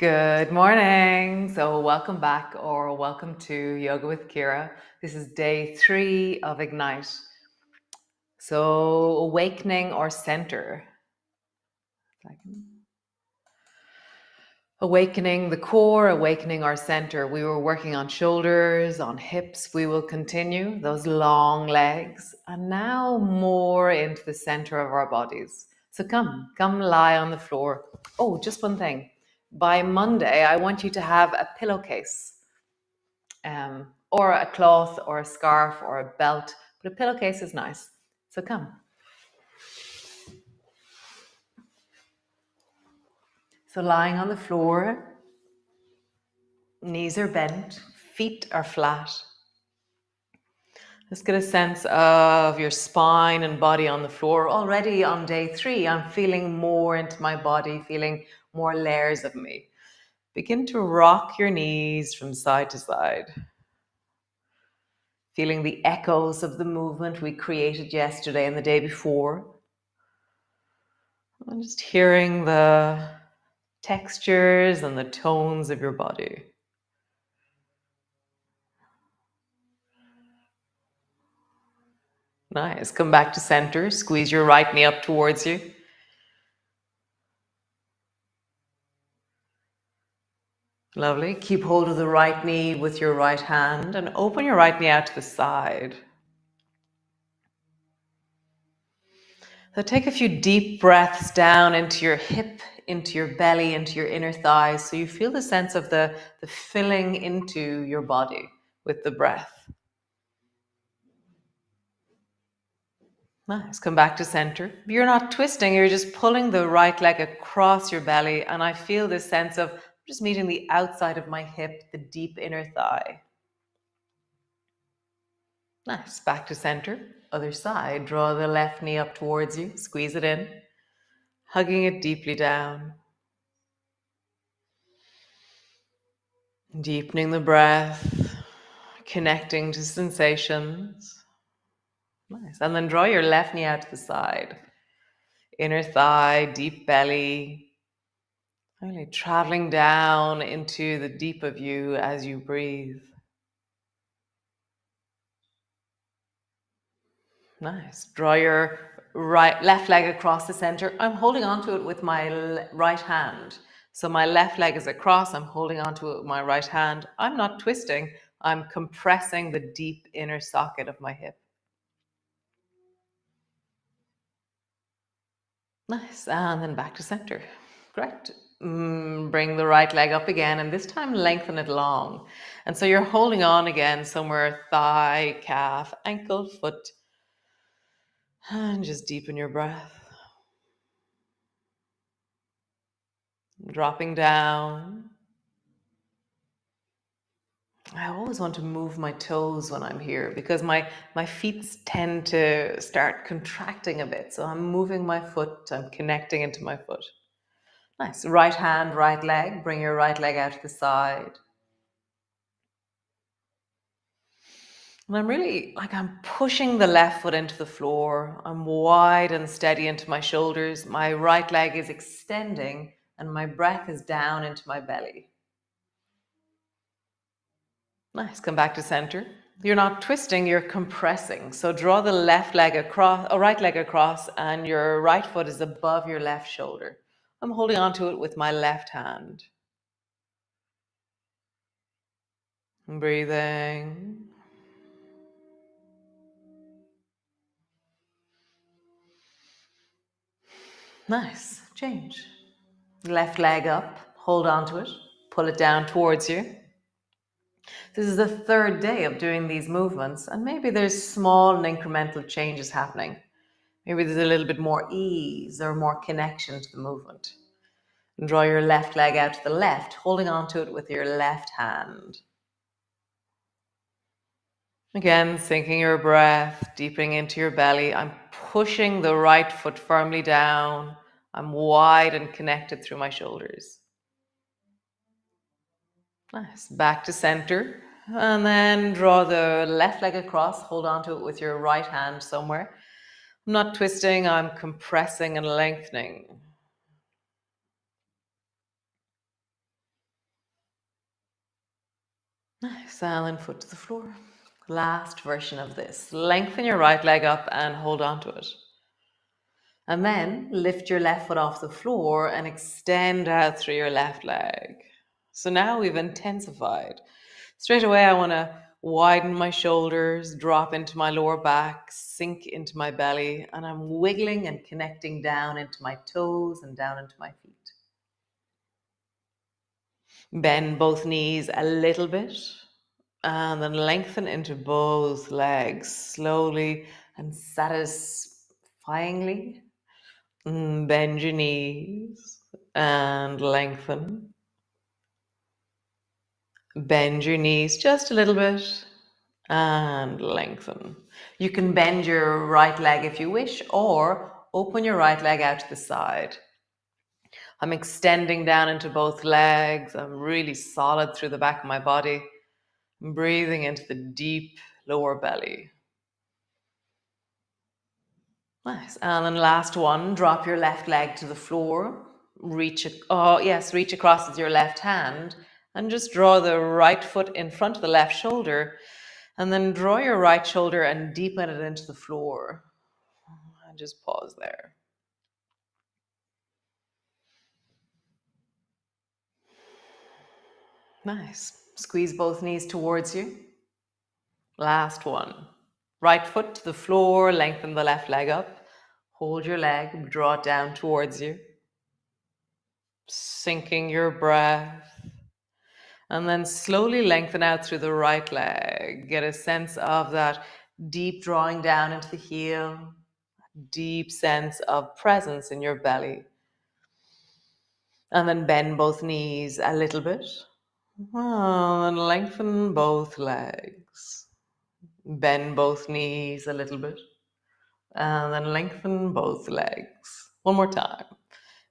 Good morning. So, welcome back or welcome to Yoga with Ciara. This is day 3 of Ignite. So, awakening or center. Awakening the core, awakening our center. We were working on shoulders, on hips. We will continue those long legs, and now more into the center of our bodies. So, come lie on the floor. Oh, just one thing. By Monday, I want you to have a pillowcase. Or a cloth or a scarf or a belt, but a pillowcase is nice. So come. So lying on the floor, knees are bent, feet are flat. Just get a sense of your spine and body on the floor. Already on day 3, I'm feeling more into my body, feeling more layers of me. Begin to rock your knees from side to side. Feeling the echoes of the movement we created yesterday and the day before. And just hearing the textures and the tones of your body. Nice. Come back to center. Squeeze your right knee up towards you. Lovely. Keep hold of the right knee with your right hand and open your right knee out to the side. So take a few deep breaths down into your hip, into your belly, into your inner thighs, so you feel the sense of the filling into your body with the breath. Nice. Come back to center. You're not twisting, you're just pulling the right leg across your belly, and I feel this sense of just meeting the outside of my hip, the deep inner thigh. Nice. Back to center. Other side. Draw the left knee up towards you. Squeeze it in. Hugging it deeply down. Deepening the breath. Connecting to sensations. Nice. And then draw your left knee out to the side. Inner thigh, deep belly. Really traveling down into the deep of you as you breathe. Nice. Draw your left leg across the center. I'm holding onto it with my right hand. So my left leg is across. I'm holding onto it with my right hand. I'm not twisting. I'm compressing the deep inner socket of my hip. Nice. And then back to center. Great. Bring the right leg up again, and this time lengthen it long. And so you're holding on again somewhere, thigh, calf, ankle, foot. And just deepen your breath. Dropping down. I always want to move my toes when I'm here because my feet tend to start contracting a bit. So I'm moving my foot, I'm connecting into my foot. Nice. Right hand, right leg. Bring your right leg out to the side. And I'm really I'm pushing the left foot into the floor. I'm wide and steady into my shoulders. My right leg is extending and my breath is down into my belly. Nice. Come back to center. You're not twisting, you're compressing. So draw the left leg across, or right leg across, and your right foot is above your left shoulder. I'm holding onto it with my left hand. Breathing. Nice. Change. Left leg up, hold onto it, pull it down towards you. This is the 3rd day of doing these movements, and maybe there's small and incremental changes happening. Maybe there's a little bit more ease or more connection to the movement. And draw your left leg out to the left, holding onto it with your left hand. Again, sinking your breath, deepening into your belly. I'm pushing the right foot firmly down. I'm wide and connected through my shoulders. Nice. Back to center. And then draw the left leg across. Hold onto it with your right hand somewhere. I'm not twisting. I'm compressing and lengthening. Nice, and then foot to the floor. Last version of this. Lengthen your right leg up and hold on to it. And then lift your left foot off the floor and extend out through your left leg. So now we've intensified. Straight away, I want to widen my shoulders, drop into my lower back, sink into my belly, and I'm wiggling and connecting down into my toes and down into my feet. Bend both knees a little bit and then lengthen into both legs slowly and satisfyingly. Bend your knees and lengthen. Bend your knees just a little bit and lengthen. You can bend your right leg if you wish, or open your right leg out to the side. I'm extending down into both legs. I'm really solid through the back of my body. I'm breathing into the deep lower belly. Nice. And then last one, drop your left leg to the floor. Reach across with your left hand and just draw the right foot in front of the left shoulder. And then draw your right shoulder and deepen it into the floor. And just pause there. Nice. Squeeze both knees towards you. Last one. Right foot to the floor, lengthen the left leg up. Hold your leg, draw it down towards you. Sinking your breath. And then slowly lengthen out through the right leg. Get a sense of that deep drawing down into the heel. Deep sense of presence in your belly. And then bend both knees a little bit. And lengthen both legs. Bend both knees a little bit. And then lengthen both legs. One more time.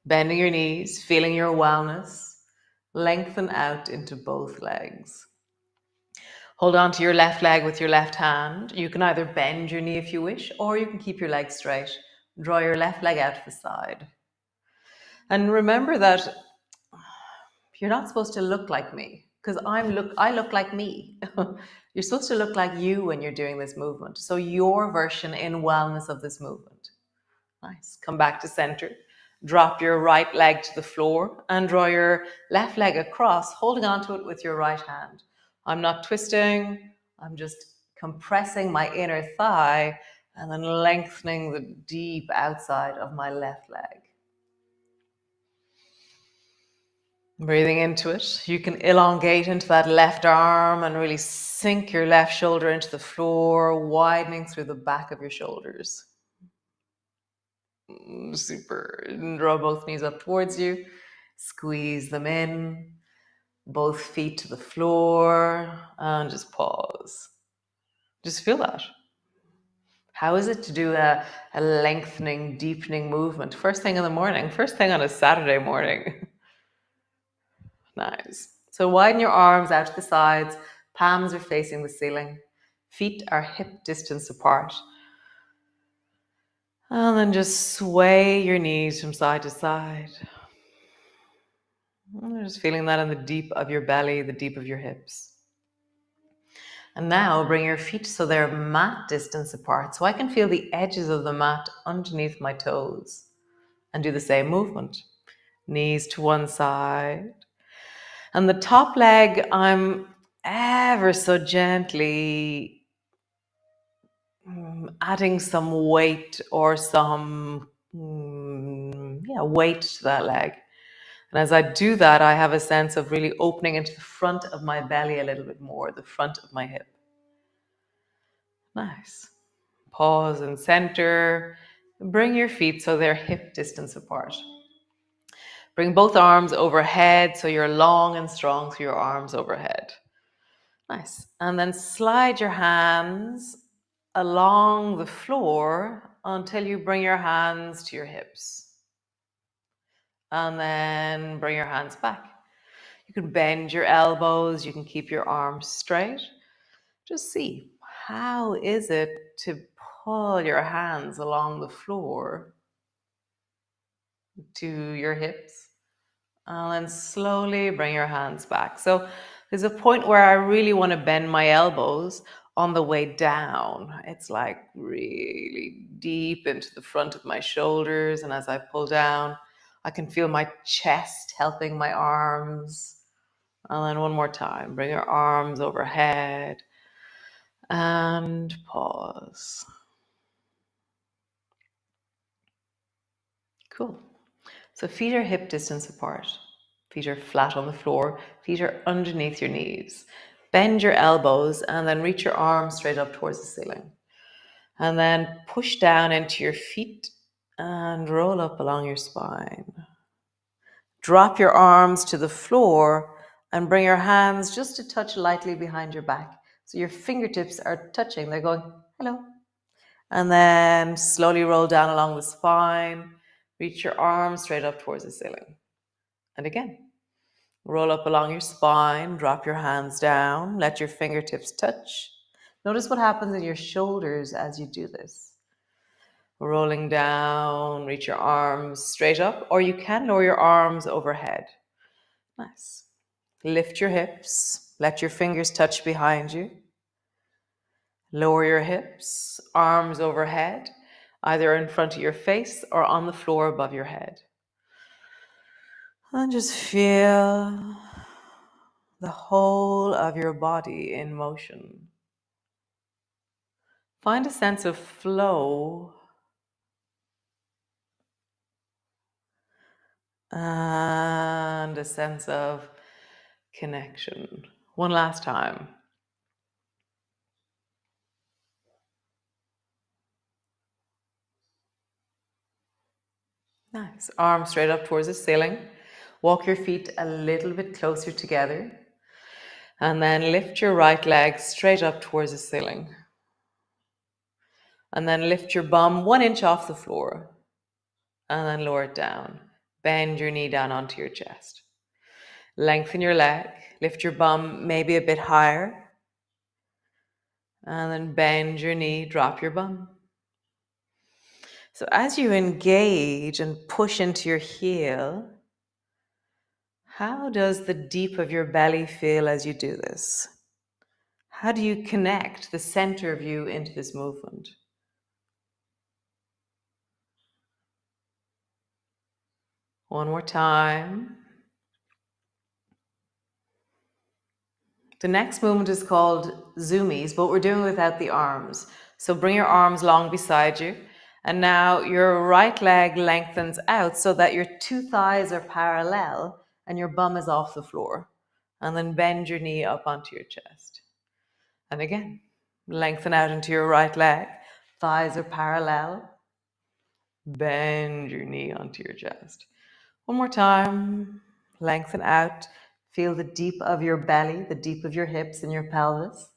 Bending your knees, feeling your wellness. Lengthen out into both legs. Hold on to your left leg with your left hand. You can either bend your knee if you wish, or you can keep your leg straight. Draw your left leg out to the side. And remember that you're not supposed to look like me, because I look like me. You're supposed to look like you when you're doing this movement. So your version in wellness of this movement. Nice. Come back to center. Drop your right leg to the floor and draw your left leg across, holding onto it with your right hand. I'm not twisting. I'm just compressing my inner thigh and then lengthening the deep outside of my left leg. Breathing into it. You can elongate into that left arm and really sink your left shoulder into the floor, widening through the back of your shoulders. Super. Draw both knees up towards you. Squeeze them in. Both feet to the floor. And just pause. Just feel that. How is it to do a lengthening, deepening movement? First thing in the morning. First thing on a Saturday morning. Nice. So widen your arms out to the sides. Palms are facing the ceiling. Feet are hip distance apart. And then just sway your knees from side to side. And just feeling that in the deep of your belly, the deep of your hips. And now bring your feet so they're mat distance apart. So I can feel the edges of the mat underneath my toes. And do the same movement. Knees to one side. And the top leg, I'm ever so gently adding some weight or some weight to that leg. And as I do that, I have a sense of really opening into the front of my belly a little bit more, the front of my hip. Nice. Pause and center. Bring your feet so they're hip distance apart. Bring both arms overhead so you're long and strong through your arms overhead. Nice. And then slide your hands along the floor until you bring your hands to your hips. And then bring your hands back. You can bend your elbows. You can keep your arms straight. Just see, how is it to pull your hands along the floor to your hips? And then slowly bring your hands back. So There's a point where I really want to bend my elbows on the way down. It's like really deep into the front of my shoulders. And as I pull down, I can feel my chest helping my arms. And then one more time, bring your arms overhead and pause. Cool. So feet are hip distance apart. Feet are flat on the floor. Feet are underneath your knees. Bend your elbows and then reach your arms straight up towards the ceiling. And then push down into your feet and roll up along your spine. Drop your arms to the floor and bring your hands just a touch lightly behind your back. So your fingertips are touching. They're going, hello. And then slowly roll down along the spine. Reach your arms straight up towards the ceiling. And again, roll up along your spine. Drop your hands down. Let your fingertips touch. Notice what happens in your shoulders as you do this. Rolling down, reach your arms straight up, or you can lower your arms overhead. Nice. Lift your hips. Let your fingers touch behind you. Lower your hips, arms overhead, either in front of your face or on the floor above your head. And just feel the whole of your body in motion. Find a sense of flow and a sense of connection. One last time. Nice. Arms straight up towards the ceiling. Walk your feet a little bit closer together. And then lift your right leg straight up towards the ceiling. And then lift your bum 1 inch off the floor. And then lower it down. Bend your knee down onto your chest. Lengthen your leg. Lift your bum maybe a bit higher. And then bend your knee, drop your bum. So as you engage and push into your heel, how does the deep of your belly feel as you do this? How do you connect the center of you into this movement? One more time. The next movement is called zoomies, but we're doing it without the arms. So bring your arms long beside you. And now your right leg lengthens out so that your 2 thighs are parallel and your bum is off the floor. And then bend your knee up onto your chest. And again, lengthen out into your right leg. Thighs are parallel. Bend your knee onto your chest. One more time. Lengthen out. Feel the deep of your belly, the deep of your hips and your pelvis.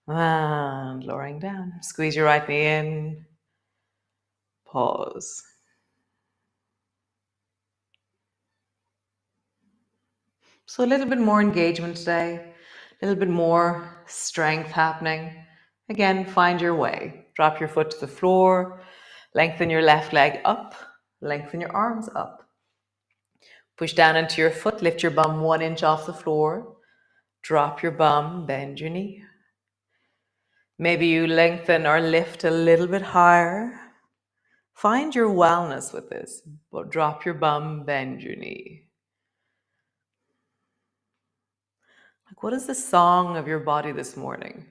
And lowering down. Squeeze your right knee in. Pause. So a little bit more engagement today. A little bit more strength happening. Again, find your way. Drop your foot to the floor. Lengthen your left leg up. Lengthen your arms up. Push down into your foot. Lift your bum 1 inch off the floor. Drop your bum. Bend your knee. Maybe you lengthen or lift a little bit higher. Find your wellness with this. But drop your bum, bend your knee. Like, what is the song of your body this morning?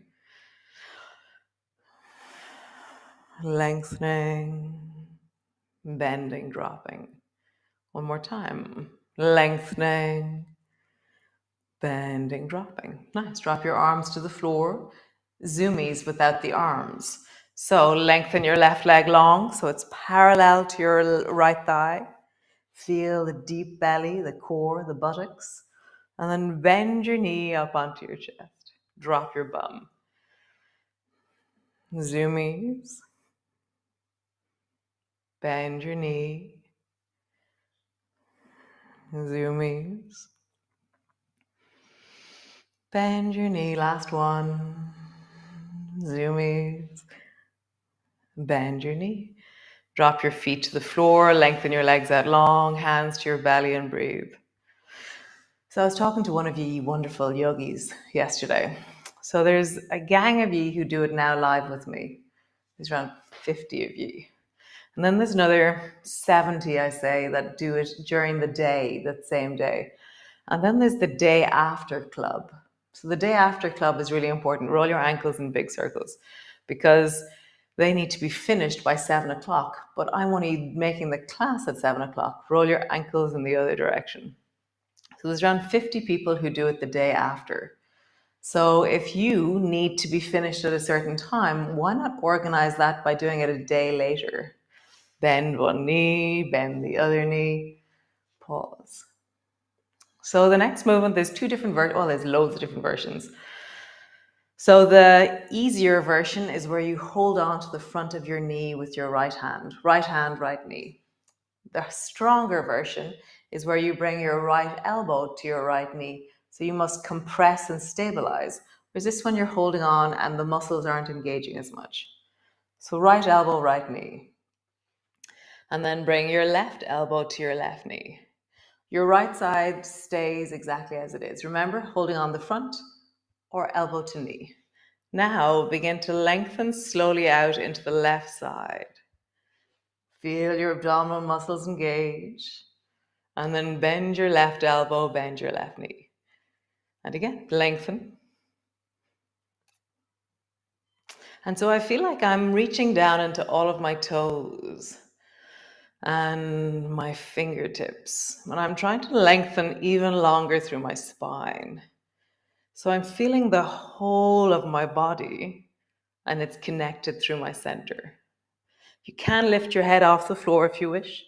Lengthening, bending, dropping. One more time. Lengthening, bending, dropping. Nice. Drop your arms to the floor. Zoomies without the arms. So lengthen your left leg long so it's parallel to your right thigh. Feel the deep belly, the core, the buttocks. And then bend your knee up onto your chest. Drop your bum. Zoomies. Bend your knee. Zoomies. Bend your knee. Last one. Zoomies. Bend your knee. Drop your feet to the floor. Lengthen your legs out long. Hands to your belly and breathe. So I was talking to one of you wonderful yogis yesterday. So there's a gang of you who do it now live with me. There's around 50 of you. And then there's another 70, I say, that do it during the day, that same day. And then there's the day after club. So the day after club is really important. Roll your ankles in big circles because they need to be finished by 7 o'clock. But I'm only making the class at 7 o'clock. Roll your ankles in the other direction. So there's around 50 people who do it the day after. So if you need to be finished at a certain time, why not organize that by doing it a day later? Bend one knee, bend the other knee, pause. So the next movement, there's two different there's loads of different versions. So the easier version is where you hold on to the front of your knee with your right hand, right knee. The stronger version is where you bring your right elbow to your right knee. So you must compress and stabilize. Whereas this one you're holding on and the muscles aren't engaging as much. So right elbow, right knee. And then bring your left elbow to your left knee. Your right side stays exactly as it is. Remember, holding on the front or elbow to knee. Now begin to lengthen slowly out into the left side. Feel your abdominal muscles engage. And then bend your left elbow, bend your left knee. And again, lengthen. And so I feel like I'm reaching down into all of my toes and my fingertips. And I'm trying to lengthen even longer through my spine. So I'm feeling the whole of my body and it's connected through my center. You can lift your head off the floor if you wish.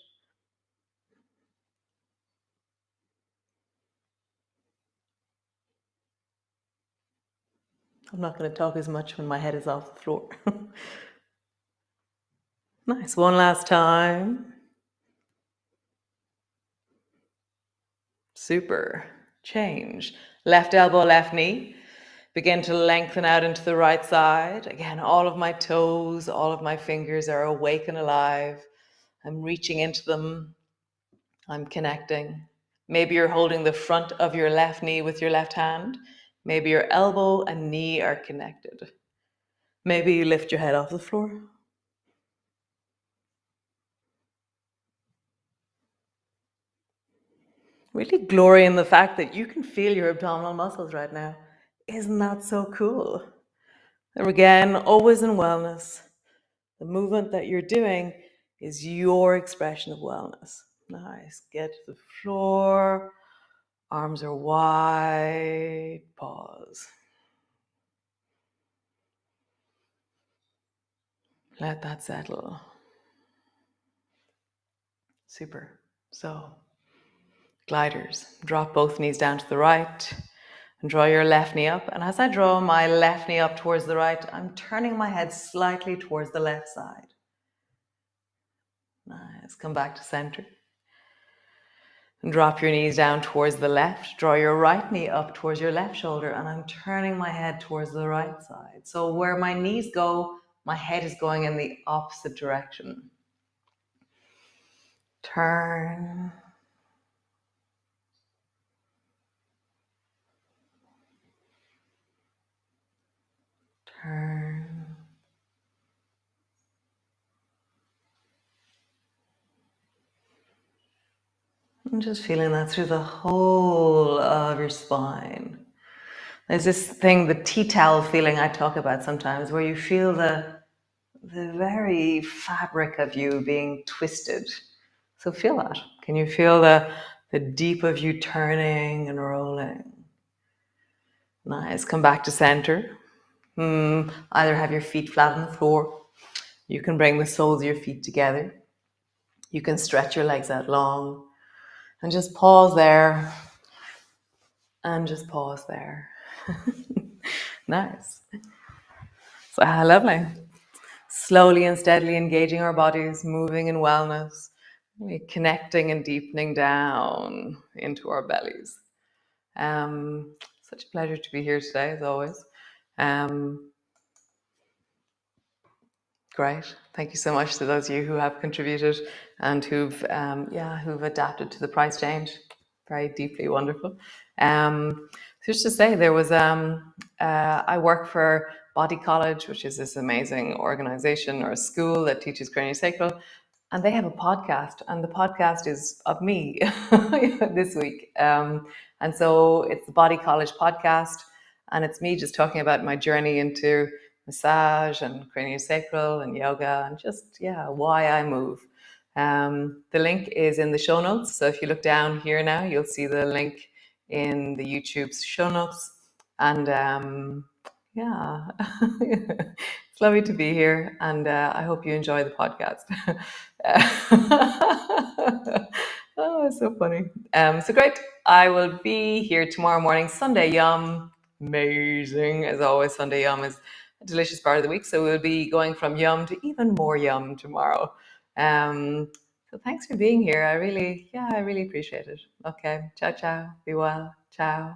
I'm not going to talk as much when my head is off the floor. Nice. One last time. Super. Change. Left elbow, left knee. Begin to lengthen out into the right side. Again, all of my toes, all of my fingers are awake and alive. I'm reaching into them. I'm connecting. Maybe you're holding the front of your left knee with your left hand. Maybe your elbow and knee are connected. Maybe you lift your head off the floor. Really glory in the fact that you can feel your abdominal muscles right now. Isn't that so cool? And again, always in wellness. The movement that you're doing is your expression of wellness. Nice. Get to the floor. Arms are wide. Pause. Let that settle. Super. So, gliders. Drop both knees down to the right and draw your left knee up. And as I draw my left knee up towards the right, I'm turning my head slightly towards the left side. Nice. Come back to center. And drop your knees down towards the left. Draw your right knee up towards your left shoulder. And I'm turning my head towards the right side. So where my knees go, my head is going in the opposite direction. Turn. Turn. I'm just feeling that through the whole of your spine. There's this thing, the tea towel feeling I talk about sometimes, where you feel the very fabric of you being twisted. So feel that. Can you feel the deep of you turning and rolling? Nice. Come back to center. Either have your feet flat on the floor. You can bring the soles of your feet together. You can stretch your legs out long. And just pause there. And just pause there. Nice. So lovely. Slowly and steadily engaging our bodies, moving in wellness, connecting and deepening down into our bellies. Such a pleasure to be here today, as always. Great. Thank you so much to those of you who have contributed and who've adapted to the price change. Very deeply wonderful. So just to say, there was I work for Body College, which is this amazing organization or a school that teaches craniosacral, and they have a podcast, and the podcast is of me this week. And so it's the Body College podcast, and it's me just talking about my journey into massage and craniosacral and yoga and just, yeah, why I move. The link is in the show notes. So if you look down here now, you'll see the link in the YouTube's show notes. And yeah, it's lovely to be here. And I hope you enjoy the podcast. Oh, it's so funny. So great. I will be here tomorrow morning, Sunday Yum. Amazing. As always, Sunday Yum is a delicious part of the week. So we'll be going from yum to even more yum tomorrow. So thanks for being here. I really appreciate it. Okay. Ciao, ciao. Be well. Ciao.